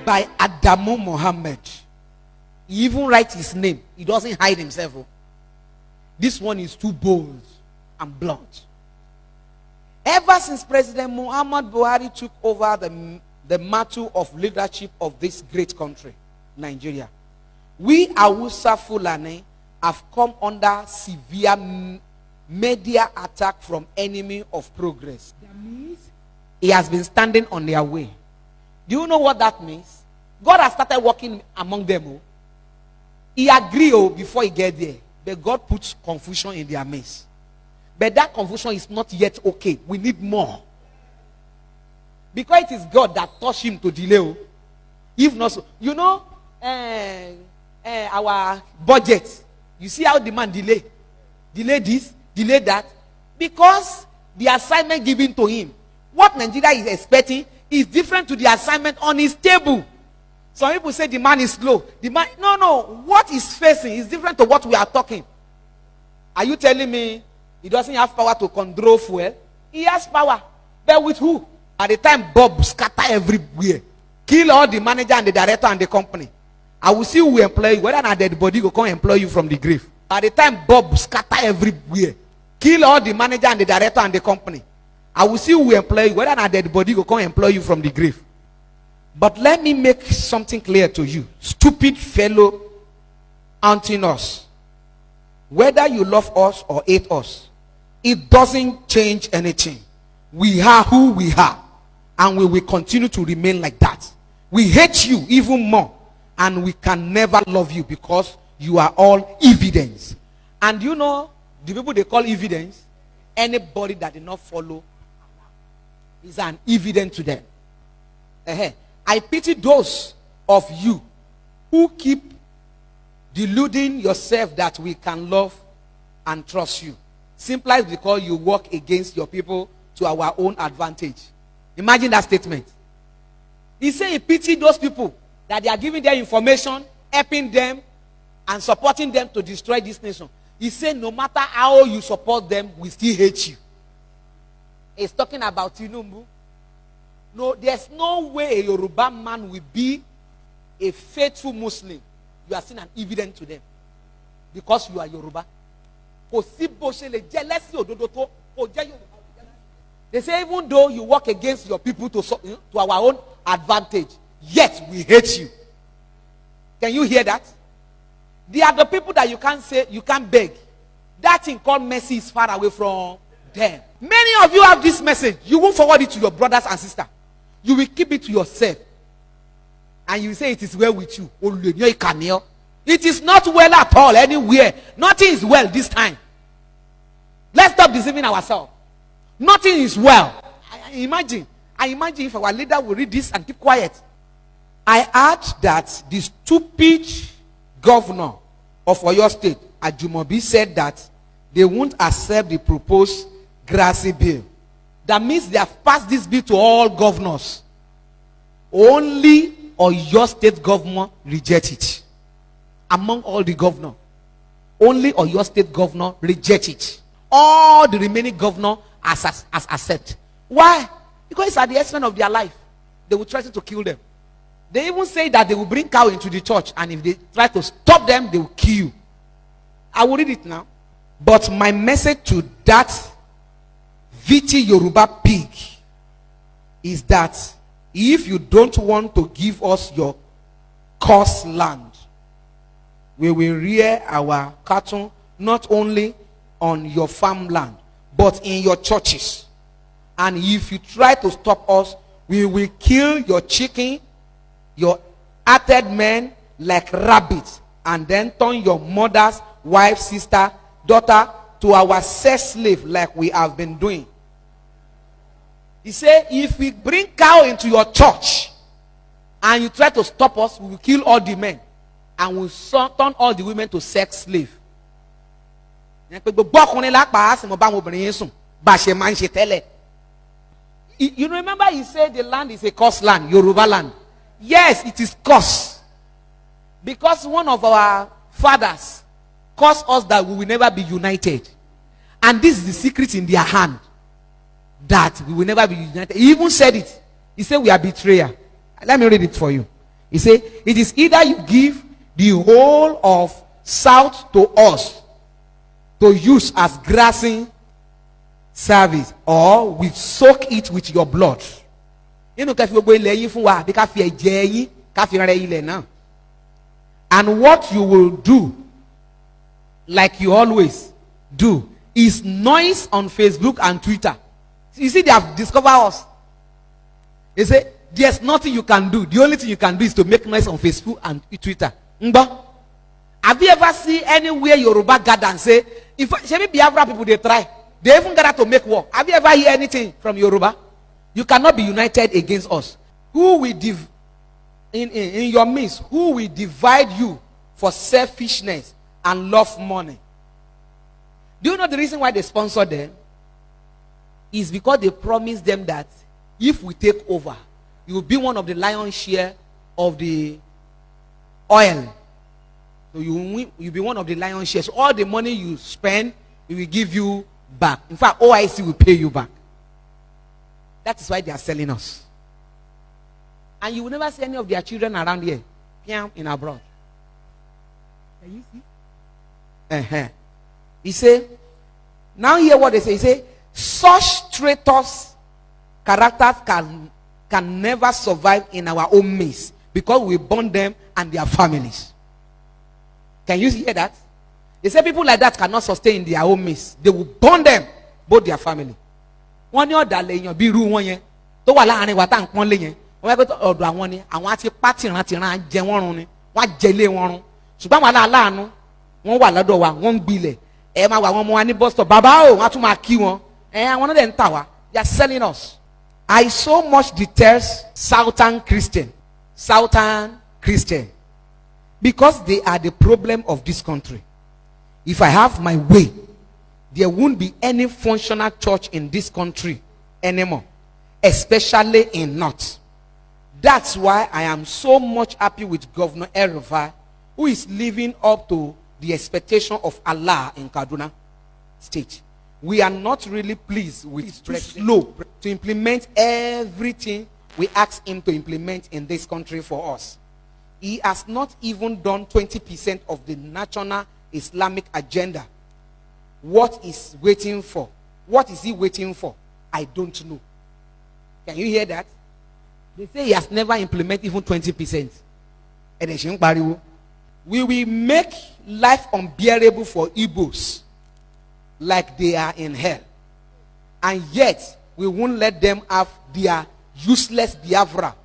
by Adamu Mohammed. He even writes his name. He doesn't hide himself. This one is too bold and blunt. Ever since President Muhammad Buhari took over the mantle of leadership of this great country, Nigeria, we Hausa Fulani have come under severe media attack from enemy of progress. That means he has been standing on their way. Do you know what that means? God has started working among them. He agreed before he get there, but God puts confusion in their midst. But that confusion is not yet okay. We need more. Because it is God that touched him to delay. If not so, you know, our budget. You see how the man delay this, delay that, because the assignment given to him, what Nigeria is expecting, is different to the assignment on his table. Some people say the man is slow. The man, no. What he's facing is different to what we are talking. Are you telling me he doesn't have power to control fuel? He has power. But with who? At the time, Bob scatter everywhere. Kill all the manager and the director and the company. I will see who employ you. Whether or not dead body will come employ you from the grave. At the time, Bob scatter everywhere. Kill all the manager and the director and the company. I will see who employ you. Whether or not dead body will come employ you from the grave. But let me make something clear to you. Stupid fellow haunting us. Whether you love us or hate us, it doesn't change anything. We are who we are. And we will continue to remain like that. We hate you even more. And we can never love you because you are all evidence. And you know, the people they call evidence, anybody that did not follow is an evidence to them. I pity those of you who keep deluding yourself that we can love and trust you. Simply because you work against your people to our own advantage. Imagine that statement. He said he pity those people that they are giving their information, helping them, and supporting them to destroy this nation. He said no matter how you support them, we still hate you. He's talking about Tinubu. No, there's no way a Yoruba man will be a faithful Muslim. You are seen an evidence to them. Because you are Yoruba. They say even though you work against your people to our own advantage, yet we hate you. Can you hear that? They are the people that you can't say, you can't beg. That thing called mercy is far away from them. Many of you have this message. You won't forward it to your brothers and sisters. You will keep it to yourself. And you will say it is well with you. It is not well at all anywhere. Nothing is well this time. Let's stop deceiving ourselves. Nothing is well. I imagine if our leader will read this and keep quiet. I heard that the stupid governor of Oyo State, Ajumobi, said that they won't accept the proposed grassy bill. That means they have passed this bill to all governors. Only Oyo State governor reject it. Among all the governors, only Oyo State governor reject it. All the remaining governors as accept. Why? Because it's at the expense of their life. They will try to kill them. They even say that they will bring cow into the church, and if they try to stop them, they will kill you. I will read it now. But my message to that Viti Yoruba pig is that if you don't want to give us your cursed land, we will rear our cattle not only on your farmland, but in your churches. And if you try to stop us, we will kill your chicken, your hearted men like rabbits, and then turn your mother's wife, sister, daughter to our sex slave like we have been doing. He said, if we bring cow into your church and you try to stop us, we will kill all the men and we'll turn all the women to sex slave. You remember he said the land is a cursed land, Yoruba land. Yes, it is cursed. Because one of our fathers caused us that we will never be united. And this is the secret in their hand. That we will never be united. He even said it. He said we are betrayer. Let me read it for you. He said, it is either you give the whole of south to us to use as grazing service, or we soak it with your blood. And what you will do, like you always do, is noise on Facebook and Twitter. You see, they have discovered us. They say there's nothing you can do. The only thing you can do is to make noise on Facebook and Twitter. Have you ever seen anywhere Yoruba gather and say, if Biafra people they try, they even gather to make war? Have you ever heard anything from Yoruba? You cannot be united against us. Who will in your midst, who will divide you for selfishness and love money? Do you know the reason why they sponsor them? Is because they promise them that if we take over, you will be one of the lion's share of the oil. So you'll be one of the lion's shares. So all the money you spend, we will give you back. In fact, OIC will pay you back. That is why they are selling us. And you will never see any of their children around here, in abroad. Can you see? He said, now hear what they say. He said, such traitors characters can never survive in our own midst, because we burn them and their families. Can you hear that? They say people like that cannot sustain in their own midst. They will burn them, both their family. One year that lay be room 1 year. To wala ani watan pon le yen. Wọ́n go to ọ̀dọ̀ àwọn ni, àwọn àti party ran jẹ wọ́n run ni. Wọ́n jẹ ilé wọn run. Ṣùgbọ́n wala aláàánú, wọ́n wà lọ́dọ̀ wa, wọ́n gbilẹ̀. Ẹ máa wà wọ́n mọ wa ní bus stop. Bàbá o, wọ́n tún máa kí wọn. Àwọn náà dẹ̀ ń tà wá. They are selling us. I so much detest Southern Christian, because they are the problem of this country. If I have my way, there won't be any functional church in this country anymore, especially in North. That's why I am so much happy with Governor El-Rufai, who is living up to the expectation of Allah in Kaduna State. We are not really pleased with his too slow to implement everything we ask him to implement in this country for us. He has not even done 20% of the national Islamic agenda. What is waiting for? What is he waiting for? I don't know. Can you hear that? They say he has never implemented even 20%. We will make life unbearable for Igbos, like they are in hell. And yet, we won't let them have their useless Biafra,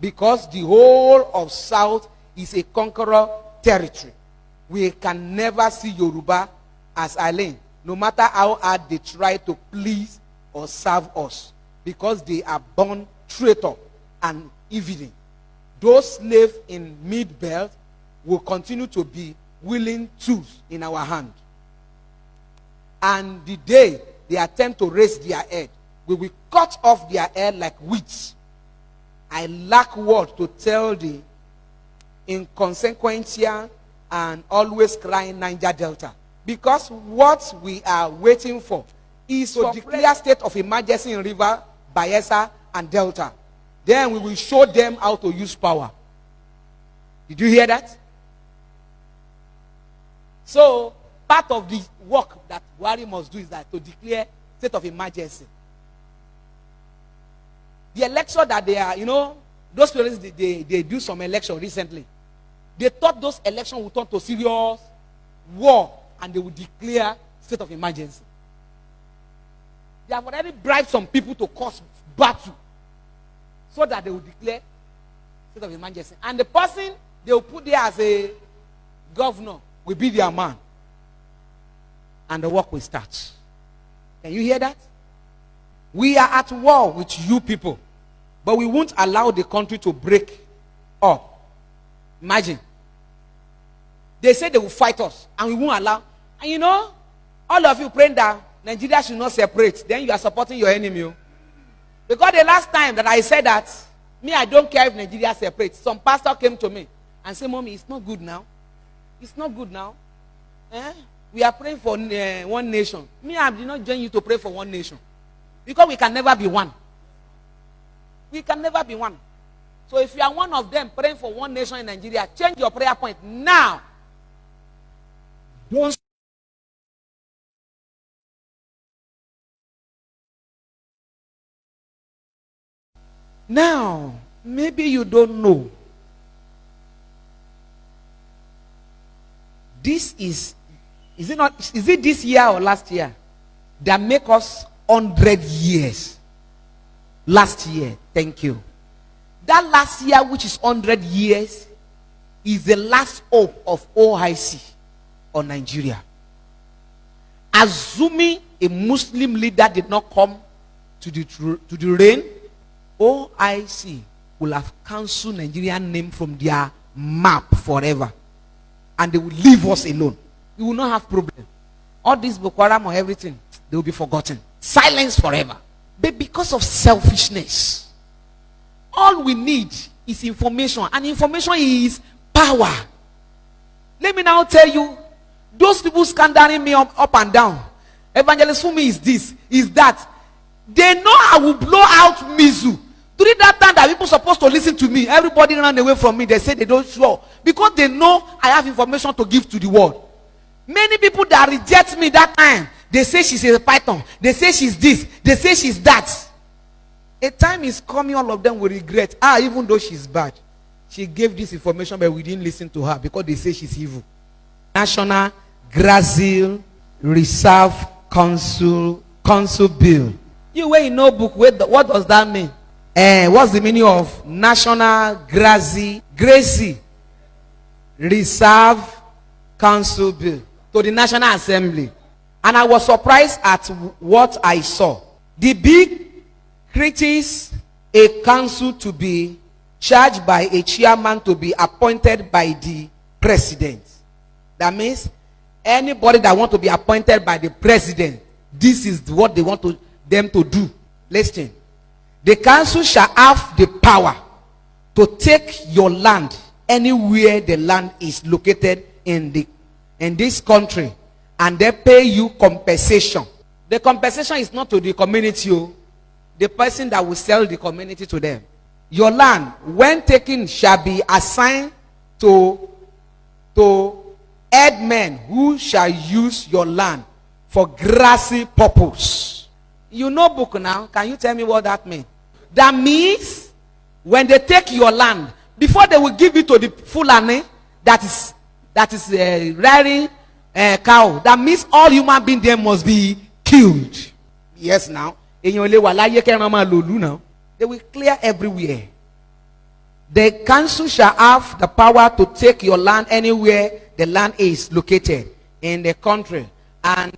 because the whole of South is a conqueror territory. We can never see Yoruba as Eileen, no matter how hard they try to please or serve us, because they are born traitor and evening. Those slaves in mid-belt will continue to be willing tools in our hand. And the day they attempt to raise their head, we will cut off their head like weeds. I lack word to tell the inconsequential and always crying Niger Delta, because what we are waiting for is to declare state of emergency in River, Bayelsa, and Delta. Then we will show them how to use power. Did you hear that? So, part of the work that Buhari must do is that to declare state of emergency. The election that they are, those people, they do some election recently. They thought those elections would turn to serious war and they would declare state of emergency. They have already bribed some people to cause battle so that they will declare state of emergency. And the person they will put there as a governor will be their man. And the work will start. Can you hear that? We are at war with you people, but we won't allow the country to break up. Imagine. They say they will fight us, and we won't allow. And all of you praying that Nigeria should not separate, then you are supporting your enemy. Because the last time that I said that, I don't care if Nigeria separates, some pastor came to me and said, Mommy, it's not good now. It's not good now. We are praying for one nation. I did not join you to pray for one nation. Because we can never be one. We can never be one. So if you are one of them praying for one nation in Nigeria, change your prayer point now. Don't. Now, maybe you don't know. Is it this year or last year that make us 100 years? Last year, thank you. That last year, which is 100 years, is the last hope of OIC on Nigeria. Assuming a Muslim leader did not come to the reign, OIC will have cancelled Nigerian name from their map forever. And they will leave us alone. We will not have problem. All this Boko Haram or everything, they will be forgotten. Silence forever. But because of selfishness, all we need is information. And information is power. Let me now tell you, those people scandering me up and down. Evangelist for me is this, is that. They know I will blow out Mizu. During that time that people supposed to listen to me, everybody ran away from me. They say they don't show. Because they know I have information to give to the world. Many people that reject me that time, they say she's a python. They say she's this. They say she's that. A time is coming, all of them will regret. Even though she's bad. She gave this information, but we didn't listen to her because they say she's evil. National Grazil Reserve Council Bill. You wear a notebook, what does that mean? What's the meaning of National Grazi Reserve Council Bill to the National Assembly? And I was surprised at what I saw. The bill creates a council to be charged by a chairman to be appointed by the president. That means anybody that want to be appointed by the president, this is what they want them to do. Listen. The council shall have the power to take your land anywhere the land is located in this country, and they pay you compensation. The compensation is not to the community, the person that will sell the community to them. Your land, when taken, shall be assigned to headmen who shall use your land for grassy purpose. You know book now. Can you tell me what that means? That means when they take your land, before they will give it to the Fulani that is rearing cow, that means all human beings there must be killed. Yes, now. They will clear everywhere. The council shall have the power to take your land anywhere the land is located in the country, and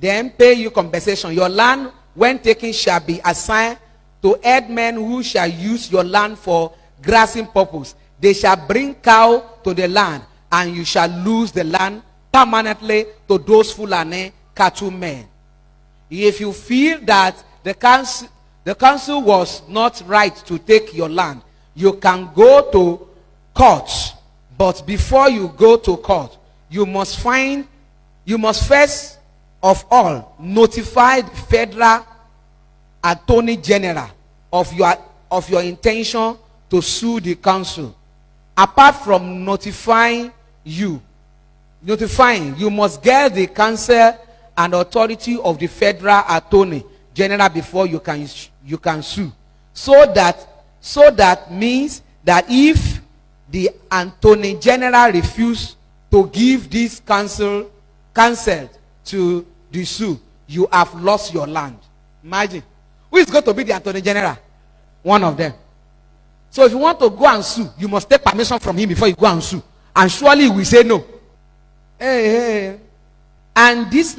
then pay you compensation. Your land, when taken, shall be assigned to headmen who shall use your land for grazing purpose. They shall bring cow to the land, and you shall lose the land permanently to those Fulani cattlemen. If you feel that the council was not right to take your land, you can go to court. But before you go to court, you must first of all notify the federal attorney general of your intention to sue the council. Apart from notifying, you must get the counsel and authority of the federal attorney general before you can sue. So that means that if the attorney general refuse to give this counsel to the sue, you have lost your land. Imagine. Who is going to be the attorney general? One of them. So if you want to go and sue, you must take permission from him before you go and sue. And surely he will say no. Hey. And this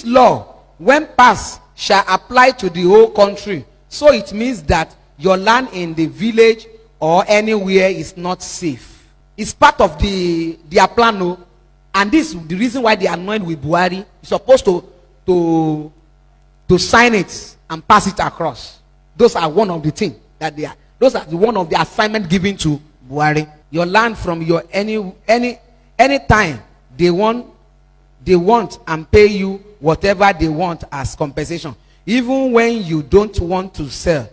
law, when passed, shall apply to the whole country. So it means that your land in the village or anywhere is not safe. It's part of their plan, no? And this is the reason why they are annoyed with Buhari. He's supposed to sign it and pass it across. Those are one of the things that they are. Those are one of the assignment given to Buhari. Your land from your any time they want and pay you whatever they want as compensation, even when you don't want to sell.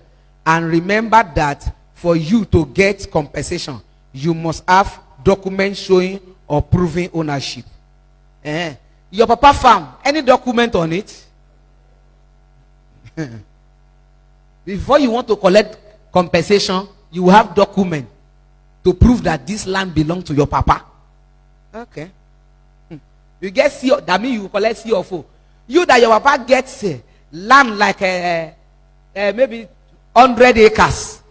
And remember that for you to get compensation, you must have documents showing or proving ownership. Your papa farm, any document on it? Before you want to collect compensation, you have document to prove that this land belongs to your papa. Okay. You get CO, that means you collect CFO. You that your papa gets land like maybe 100 acres.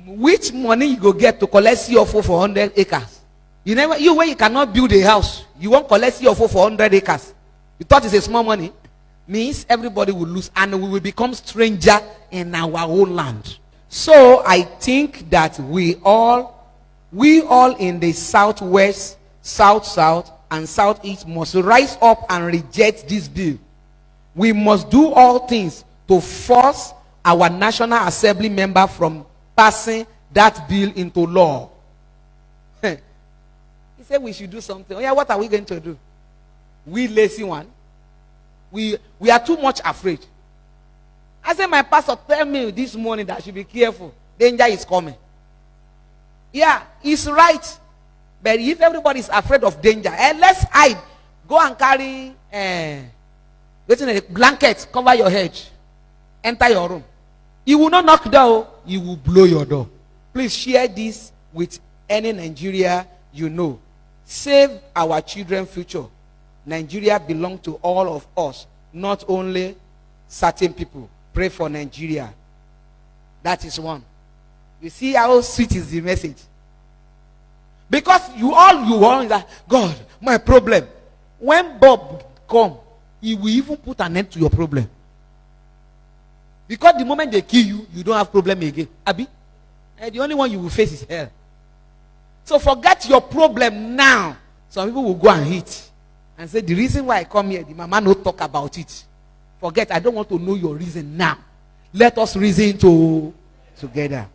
Which money you go get to collect CFO for 100 acres? You never, you when you cannot build a house, you won't collect CFO for 100 acres. You thought it's a small money? Means everybody will lose and we will become stranger in our own land. So I think that we all in the southwest, south, and southeast must rise up and reject this bill. We must do all things to force our National Assembly member from passing that bill into law. He said we should do something. Oh yeah, what are we going to do? We lazy one. We are too much afraid. I said my pastor tell me this morning that I should be careful. Danger is coming. Yeah, he's right. But if everybody is afraid of danger, let's hide. Go and carry a blanket, cover your head, enter your room. He will not knock door, he will blow your door. Please share this with any Nigeria you know. Save our children's future. Nigeria belongs to all of us, not only certain people. Pray for Nigeria. That is one. You see how sweet is the message? Because you want is that, God, my problem. When Bob come, he will even put an end to your problem. Because the moment they kill you, you don't have problem again. Abi? And the only one you will face is hell. So forget your problem now. Some people will go and hit and say, the reason why I come here, the mama no talk about it. Forget, I don't want to know your reason now. Let us reason together.